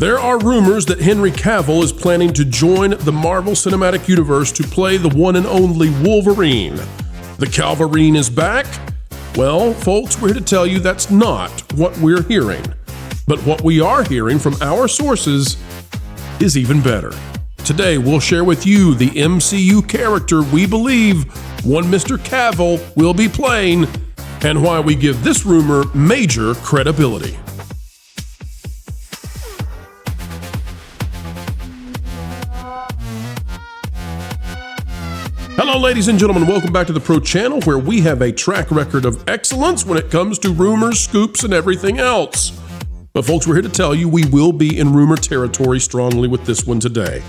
There are rumors that Henry Cavill is planning to join the Marvel Cinematic Universe to play the one and only Wolverine. The Calverine is back? Well, folks, we're here to tell you that's not what we're hearing. But what we are hearing from our sources is even better. Today, we'll share with you the MCU character we believe one Mr. Cavill will be playing and why we give this rumor major credibility. Hello, ladies and gentlemen. Welcome back to the Pro Channel, where we have a track record of excellence when it comes to rumors, scoops, and everything else. But folks, we're here to tell you we will be in rumor territory strongly with this one today.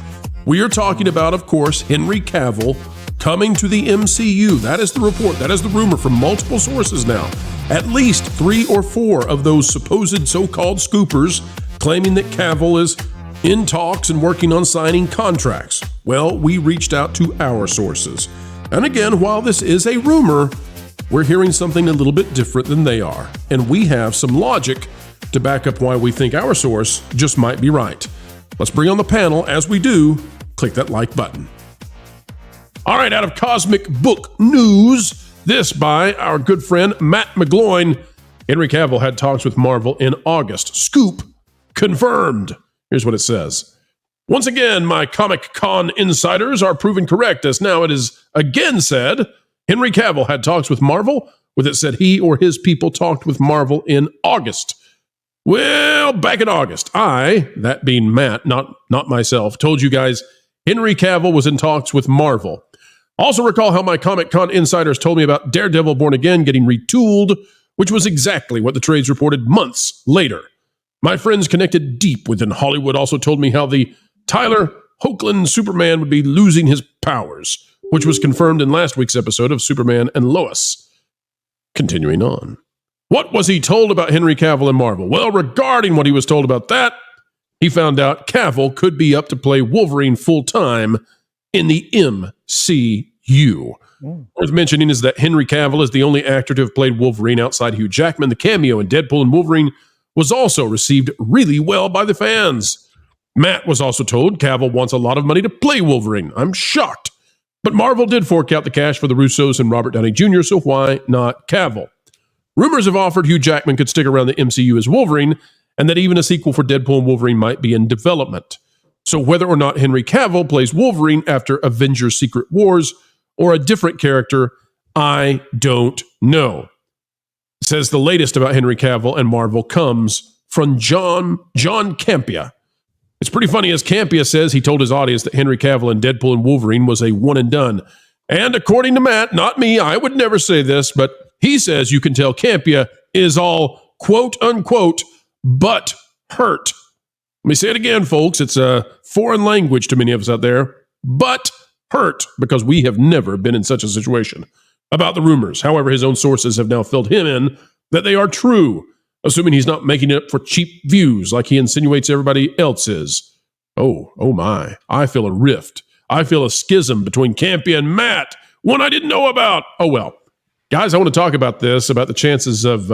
We are talking about, of course, Henry Cavill coming to the MCU. That is the report. That is the rumor from multiple sources now. At least 3 or 4 of those supposed so-called scoopers claiming that Cavill is in talks and working on signing contracts. Well, we reached out to our sources. And again, while this is a rumor, we're hearing something a little bit different than they are. And we have some logic to back up why we think our source just might be right. Let's bring on the panel. As we do, click that like button. All right, out of Cosmic Book News, this by our good friend Matt McGloin. Henry Cavill had talks with Marvel in August. Scoop confirmed. Here's what it says. Once again, my Comic-Con insiders are proven correct, as now it is again said Henry Cavill had talks with Marvel, with it said he or his people talked with Marvel in August. Well, back in August, I, that being Matt, not myself, told you guys Henry Cavill was in talks with Marvel. Also recall how my Comic-Con insiders told me about Daredevil Born Again getting retooled, which was exactly what the trades reported months later. My friends connected deep within Hollywood also told me how the Tyler Hoechlin Superman would be losing his powers, which was confirmed in last week's episode of Superman and Lois. Continuing on. What was he told about Henry Cavill and Marvel? Well, regarding what he was told about that, he found out Cavill could be up to play Wolverine full-time in the MCU. Worth mentioning is that Henry Cavill is the only actor to have played Wolverine outside Hugh Jackman. The cameo in Deadpool and Wolverine was also received really well by the fans. Matt was also told Cavill wants a lot of money to play Wolverine. I'm shocked. But Marvel did fork out the cash for the Russos and Robert Downey Jr., so why not Cavill? Rumors have offered Hugh Jackman could stick around the MCU as Wolverine, and that even a sequel for Deadpool and Wolverine might be in development. So whether or not Henry Cavill plays Wolverine after Avengers Secret Wars or a different character, I don't know. It says the latest about Henry Cavill and Marvel comes from John Campia. It's pretty funny, as Campia says he told his audience that Henry Cavill in Deadpool and Wolverine was a one and done. And according to Matt, not me, I would never say this, but he says you can tell Campia is all quote unquote but hurt. Let me say it again, folks. It's a foreign language to many of us out there. But hurt, because we have never been in such a situation. About the rumors, however, his own sources have now filled him in that they are true, assuming he's not making it up for cheap views like he insinuates everybody else is. Oh my. I feel a rift. I feel a schism between Campia and Matt, one I didn't know about. Oh well. Guys, I want to talk about this, about the chances of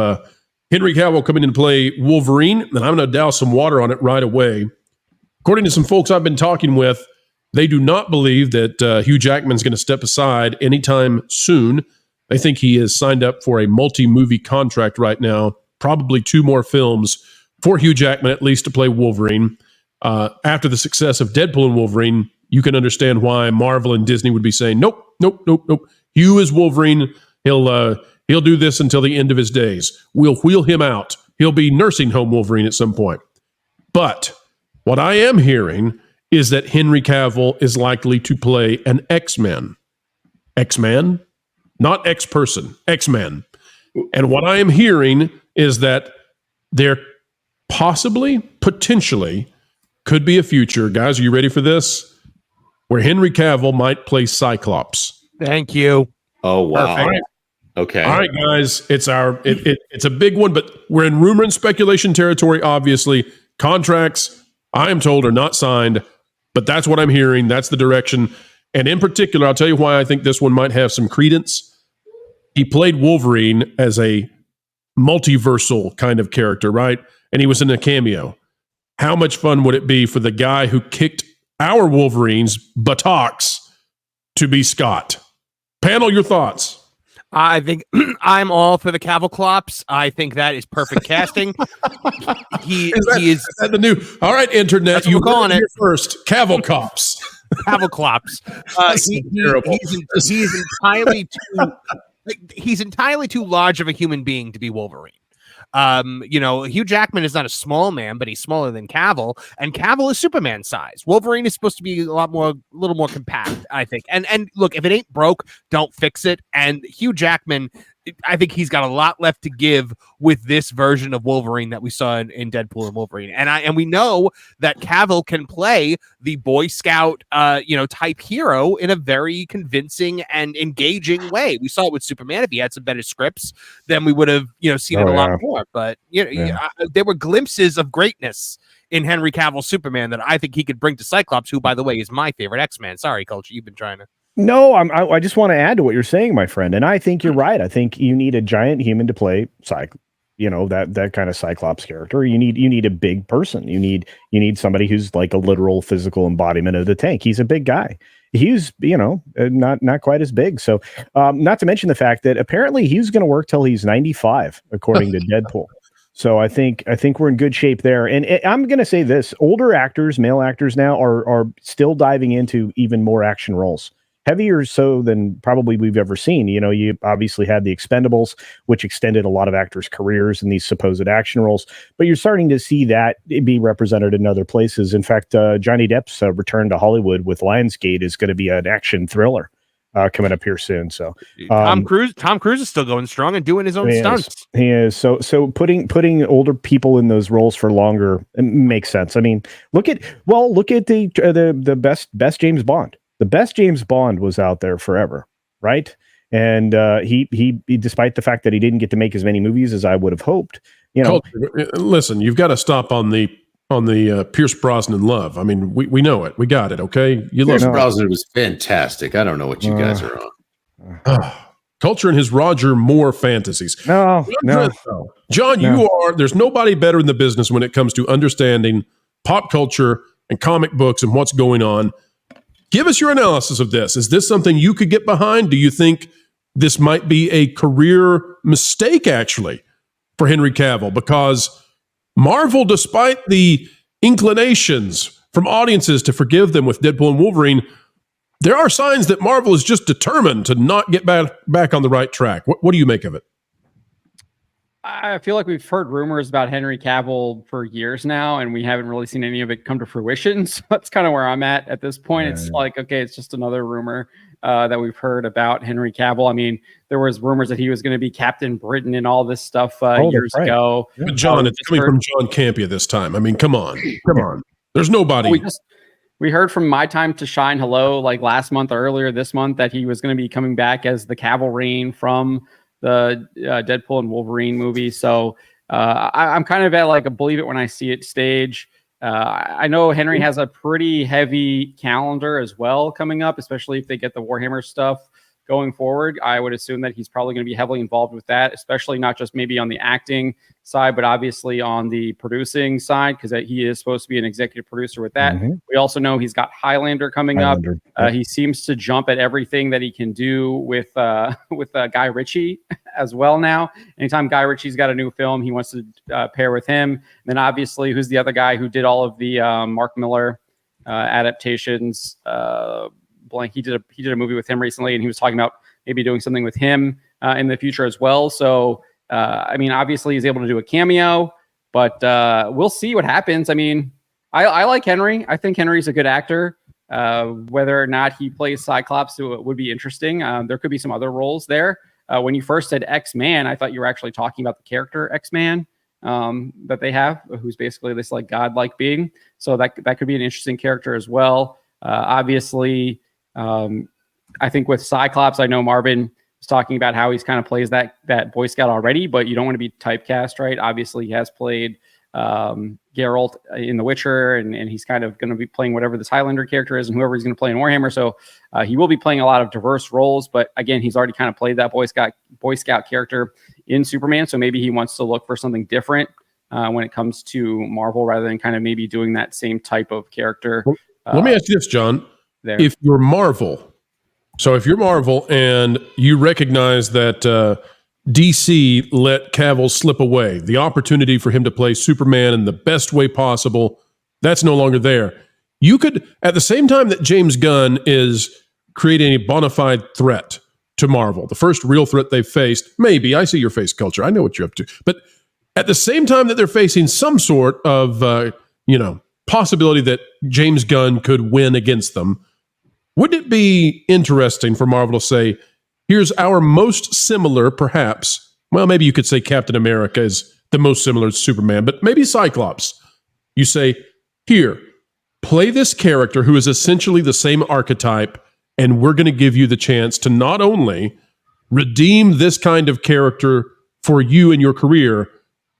Henry Cavill coming in to play Wolverine, and I'm going to douse some water on it right away. According to some folks I've been talking with, they do not believe that Hugh Jackman's going to step aside anytime soon. They think he is signed up for a multi-movie contract right now, probably 2 more films for Hugh Jackman, at least, to play Wolverine. After the success of Deadpool and Wolverine, you can understand why Marvel and Disney would be saying, nope. Hugh is Wolverine. He'll do this until the end of his days. We'll wheel him out. He'll be nursing home Wolverine at some point. But what I am hearing is that Henry Cavill is likely to play an X-Man. X-Man? Not X-person. X-Man. And what I am hearing is that there possibly, potentially, could be a future. Guys, are you ready for this? Where Henry Cavill might play Cyclops. Thank you. Oh, wow. Perfect. Okay. All right, guys. It's a big one, but we're in rumor and speculation territory, obviously. Contracts, I am told, are not signed, but that's what I'm hearing. That's the direction. And in particular, I'll tell you why I think this one might have some credence. He played Wolverine as a multiversal kind of character, right? And he was in a cameo. how much fun would it be for the guy who kicked our Wolverines' buttocks to be Scott? Panel, your thoughts. I think I'm all for the Cavill. I think that is perfect casting. He is that the new. All right, internet, you calling it first. Cavill Cops. Cavill. He's entirely too large of a human being to be Wolverine. Hugh Jackman is not a small man, but he's smaller than Cavill, and Cavill is Superman size. Wolverine is supposed to be a little more compact, I think. And look, if it ain't broke, don't fix it. And Hugh Jackman, I think he's got a lot left to give with this version of Wolverine that we saw in Deadpool and Wolverine. And we know that Cavill can play the Boy Scout, type hero in a very convincing and engaging way. We saw it with Superman. If he had some better scripts, then we would have, seen it a lot more. But there were glimpses of greatness in Henry Cavill's Superman that I think he could bring to Cyclops, who, by the way, is my favorite X-Man. Sorry, Kocho, you've been trying to. No, I just want to add to what you're saying, my friend. And I think you're right. I think you need a giant human to play that kind of Cyclops character. You need a big person. You need somebody who's like a literal physical embodiment of the Tank. He's a big guy. He's, not quite as big. So, not to mention the fact that apparently he's going to work till he's 95, according to Deadpool. So I think we're in good shape there. And I'm going to say this: older actors, male actors now are still diving into even more action roles. Heavier so than probably we've ever seen. You obviously had the Expendables, which extended a lot of actors' careers in these supposed action roles, but you're starting to see that be represented in other places. In fact, Johnny Depp's return to Hollywood with Lionsgate is going to be an action thriller coming up here soon. So Tom Cruise is still going strong and doing his own stunts. He is. So putting older people in those roles for longer makes sense. I mean, look at the best James Bond. The best James Bond was out there forever, right? And he despite the fact that he didn't get to make as many movies as I would have hoped, Listen, you've got to stop on the Pierce Brosnan love. I mean, we know it. We got it, okay? Pierce Brosnan was fantastic. I don't know what you guys are on. Culture and his Roger Moore fantasies. No. John, there's nobody better in the business when it comes to understanding pop culture and comic books and what's going on. Give us your analysis of this. Is this something you could get behind? Do you think this might be a career mistake, actually, for Henry Cavill? Because Marvel, despite the inclinations from audiences to forgive them with Deadpool and Wolverine, there are signs that Marvel is just determined to not get back on the right track. What do you make of it? I feel like we've heard rumors about Henry Cavill for years now, and we haven't really seen any of it come to fruition. So that's kind of where I'm at this point. It's like, okay, it's just another rumor that we've heard about Henry Cavill. I mean, there was rumors that he was going to be Captain Britain and all this stuff years ago. But John, it's coming from John Campea this time. I mean, come on. There's nobody. We heard from My Time to Shine Hello like last month or earlier this month that he was going to be coming back as the Cavalry from the Deadpool and Wolverine movie. So I'm kind of at like a believe it when I see it stage. I know Henry has a pretty heavy calendar as well coming up, especially if they get the Warhammer stuff going forward. I would assume that he's probably going to be heavily involved with that, especially not just maybe on the acting side, but obviously on the producing side, because he is supposed to be an executive producer with that. Mm-hmm. We also know he's got Highlander coming up. He seems to jump at everything that he can do with Guy Ritchie as well now. Anytime Guy Ritchie's got a new film, he wants to pair with him. And then obviously, who's the other guy who did all of the Mark Miller adaptations? He did a movie with him recently, and he was talking about maybe doing something with him in the future as well. So, I mean, obviously he's able to do a cameo, but we'll see what happens. I mean, I like Henry. I think Henry's a good actor. Whether or not he plays Cyclops would be interesting. There could be some other roles there. When you first said X-Man, I thought you were actually talking about the character X-Man that they have, who's basically this like godlike being. So that could be an interesting character as well. Obviously, I think with Cyclops, I know Marvin was talking about how he's kind of plays that Boy Scout already, but you don't want to be typecast, right? Obviously, he has played Geralt in The Witcher, and he's kind of going to be playing whatever this Highlander character is and whoever he's going to play in Warhammer. So he will be playing a lot of diverse roles, but again, he's already kind of played that Boy Scout character in Superman. So maybe he wants to look for something different when it comes to Marvel, rather than kind of maybe doing that same type of character. Let me ask you this, John. There. If you're Marvel and you recognize that DC let Cavill slip away, the opportunity for him to play Superman in the best way possible, that's no longer there. You could, at the same time that James Gunn is creating a bona fide threat to Marvel, the first real threat they've faced, maybe, I see your face, Culture, I know what you're up to, but at the same time that they're facing some sort of, possibility that James Gunn could win against them, wouldn't it be interesting for Marvel to say, here's our most similar, perhaps, well, maybe you could say Captain America is the most similar to Superman, but maybe Cyclops. You say, here, play this character who is essentially the same archetype, and we're going to give you the chance to not only redeem this kind of character for you and your career,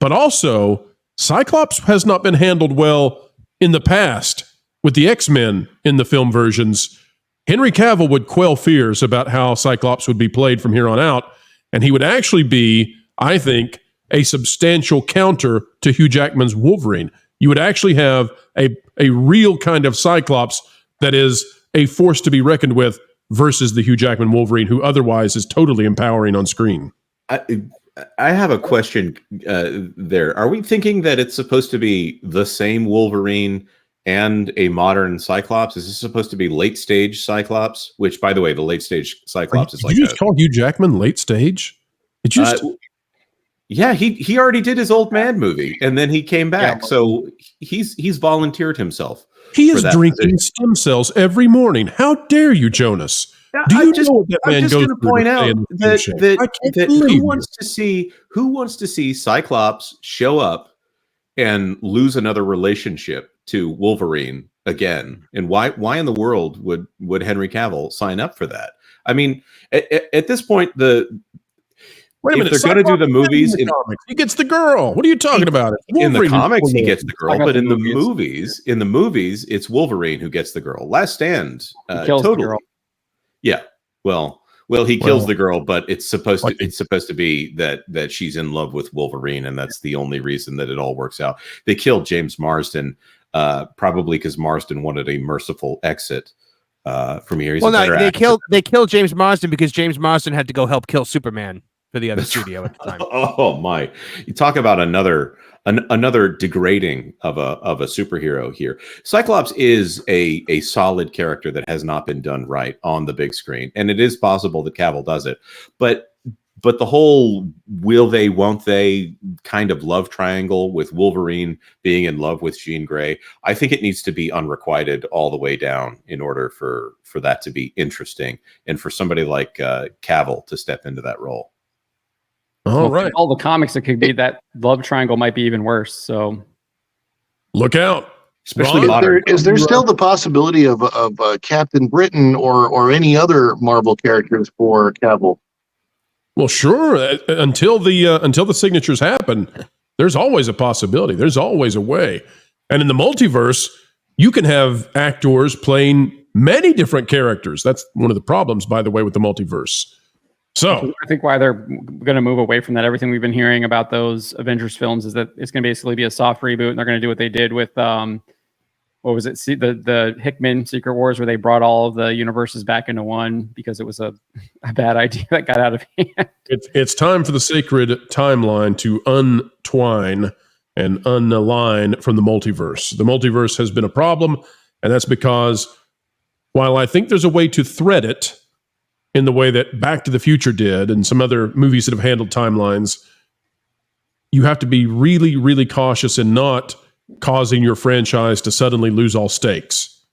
but also Cyclops has not been handled well in the past with the X-Men in the film versions. Henry Cavill would quell fears about how Cyclops would be played from here on out, and he would actually be, I think, a substantial counter to Hugh Jackman's Wolverine. You would actually have a real kind of Cyclops that is a force to be reckoned with versus the Hugh Jackman Wolverine, who otherwise is totally empowering on screen. I have a question there. Are we thinking that it's supposed to be the same Wolverine and a modern Cyclops? Is this supposed to be late stage Cyclops? Which, by the way, the late stage Cyclops is like. Did you just call Hugh Jackman late stage? It just. Yeah, he already did his old man movie, and then he came back. So he's volunteered himself. He is drinking stem cells every morning. How dare you, Jonas? Do you know what that man goes through? I'm just going to point out that who wants to see Cyclops show up and lose another relationship to Wolverine again? And why in the world would Henry Cavill sign up for that? I mean, at this point, Wait a minute, if they're going to do the movies, he gets the girl. What are you talking about? In the comics, he gets the girl, but in the movies, it's Wolverine who gets the girl. Last Stand, he kills the girl. Yeah, well, he kills the girl, but it's supposed to be that she's in love with Wolverine, and that's the only reason that it all works out. They killed James Marsden, probably because Marsden wanted a merciful exit from here. They killed James Marsden because James Marsden had to go help kill Superman for the other studio at the time. Oh my! You talk about another degrading of a superhero here. Cyclops is a solid character that has not been done right on the big screen, and it is possible that Cavill does it. But the whole will they, won't they kind of love triangle with Wolverine being in love with Jean Grey, I think it needs to be unrequited all the way down in order for that to be interesting, and for somebody like Cavill to step into that role. Right. All the comics, it could be that love triangle might be even worse. So look out. Especially is there still the possibility of Captain Britain or any other Marvel characters for Cavill? Well, sure. Until the signatures happen, there's always a possibility. There's always a way. And in the multiverse, you can have actors playing many different characters. That's one of the problems, by the way, with the multiverse. So I think why they're going to move away from that. Everything we've been hearing about those Avengers films is that it's going to basically be a soft reboot, and they're going to do what they did with what was it? The Hickman Secret Wars, where they brought all of the universes back into one because it was a bad idea that got out of hand. It's time for the sacred timeline to untwine and unalign from the multiverse. The multiverse has been a problem, and that's because while I think there's a way to thread it in the way that Back to the Future did and some other movies that have handled timelines, you have to be really, really cautious in not causing your franchise to suddenly lose all stakes.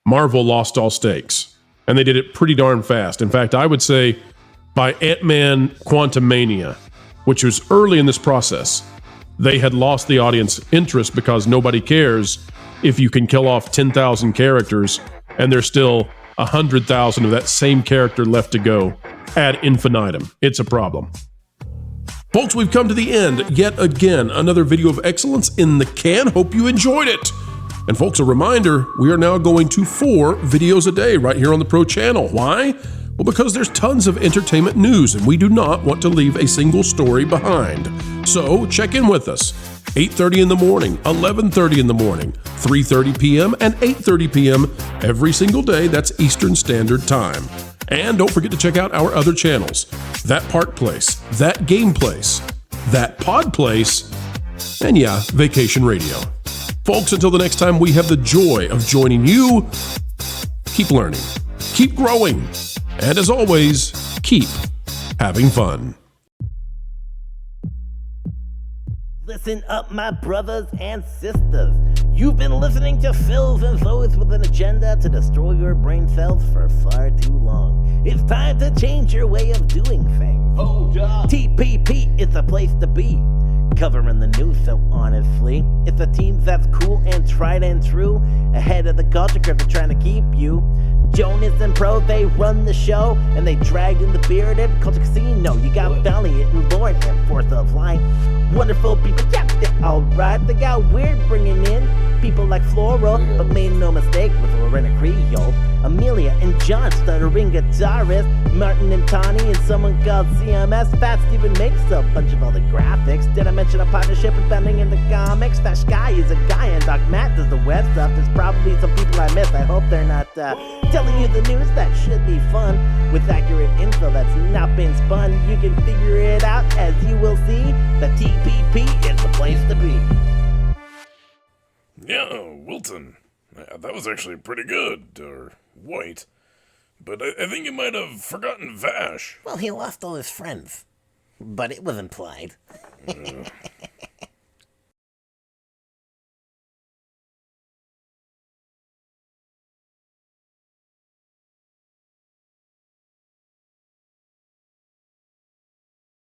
Marvel lost all stakes, and they did it pretty darn fast. In fact, I would say by Ant-Man Quantumania, which was early in this process, they had lost the audience interest because nobody cares if you can kill off 10,000 characters and there's still 100,000 of that same character left to go ad infinitum. It's a problem. Folks, we've come to the end. Yet again, another video of excellence in the can. Hope you enjoyed it. And folks, a reminder, we are now going to 4 videos a day right here on the Pro Channel. Why? Well, because there's tons of entertainment news and we do not want to leave a single story behind. So check in with us. 8:30 in the morning, 11:30 in the morning, 3:30 p.m. and 8:30 p.m. every single day. That's Eastern Standard Time. And don't forget to check out our other channels. That Park Place, That Game Place, That Pod Place, and yeah, Vacation Radio. Folks, until the next time we have the joy of joining you, keep learning, keep growing, and as always, keep having fun. Listen up, my brothers and sisters. You've been listening to Phils and Zoes with an agenda to destroy your brain cells for far too long. It's time to change your way of doing things. Hold up. TPP is the place to be. Covering the news so honestly. It's a team that's cool and tried and true. Ahead of the culture curve, they're trying to keep you. Jonas and Pro, they run the show, and they dragged in the bearded culture casino. You got Valiant and Lord and Fourth of Line. Wonderful people, yeah, they're alright. They got weird bringing in people like Floral, but made no mistake with Lorena Creole. Amelia and John, stuttering guitarist. Martin and Tawny and someone called CMS. Fat Steven makes a bunch of all the graphics. Did I mention a partnership with Bending in the comics? Fat Sky is a guy and Doc Matt does the web stuff. There's probably some people I missed. I hope they're not telling you the news. That should be fun. With accurate info that's not been spun. You can figure it out as you will see. The TPP is the place to be. Yeah, Wilton. That was actually pretty good, or white. But I think you might have forgotten Vash. Well, he lost all his friends. But it was implied.